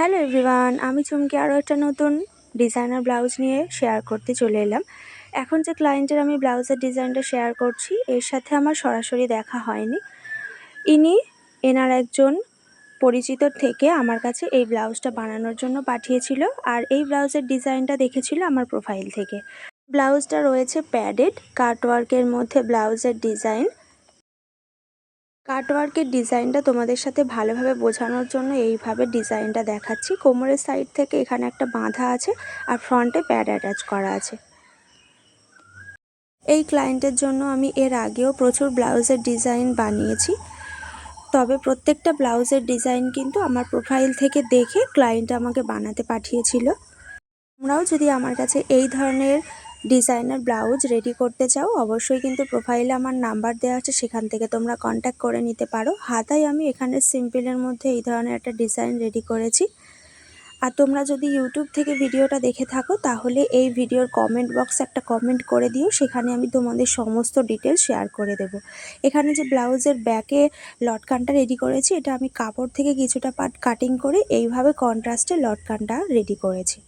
Hello everyone, আমি চুমকি আরও একটা নতুন ডিজাইনার ব্লাউজ নিয়ে শেয়ার করতে চলে এলাম। এখন যে ক্লায়েন্টের আমি ব্লাউজের ডিজাইনটা শেয়ার করছি, এর সাথে আমার সরাসরি দেখা হয়নি। এনার একজন পরিচিত থেকে আমার কাছে এই ব্লাউজটা বানানোর জন্য পাঠিয়েছিল, আর এই ব্লাউজের ডিজাইনটা দেখেছিল আমার প্রোফাইল থেকে। ব্লাউজটা রয়েছে প্যাডেড কাটওয়ার্কের মধ্যে ব্লাউজের ডিজাইন। কাটওয়ার্কের ডিজাইনটা তোমাদের সাথে ভালোভাবে বোঝানোর জন্য এইভাবে ডিজাইনটা দেখাচ্ছি। কোমরের সাইড থেকে এখানে একটা বাঁধা আছে আর ফ্রন্টে প্যাড অ্যাটাচ করা আছে। এই ক্লায়েন্টের জন্য আমি এর আগেও প্রচুর ব্লাউজের ডিজাইন বানিয়েছি, তবে প্রত্যেকটা ব্লাউজের ডিজাইন কিন্তু আমার প্রোফাইল থেকে দেখে ক্লায়েন্ট আমাকে বানাতে পাঠিয়েছিল। তোমরাও যদি আমার কাছে এই ধরনের ডিজাইনার ব্লাউজ রেডি করতে চাও, অবশ্যই কিন্তু প্রোফাইলে আমার নাম্বার দেওয়া আছে, সেখান থেকে তোমরা কন্ট্যাক্ট করে নিতে পারো। হাতায় আমি এখানে সিম্পলের মধ্যে এই ধরনের একটা ডিজাইন রেডি করেছি। আর তোমরা যদি ইউটিউব থেকে ভিডিওটা দেখে থাকো, তাহলে এই ভিডিওর কমেন্ট বক্সে একটা কমেন্ট করে দিও, সেখানে আমি তোমাদের সমস্ত ডিটেলস শেয়ার করে দেব। এখানে যে ব্লাউজের ব্যাকে লটকানটা রেডি করেছি, এটা আমি কাপড় থেকে কিছুটা পার্ট কাটিং করে এইভাবে কন্ট্রাস্টে লটকানটা রেডি করেছি।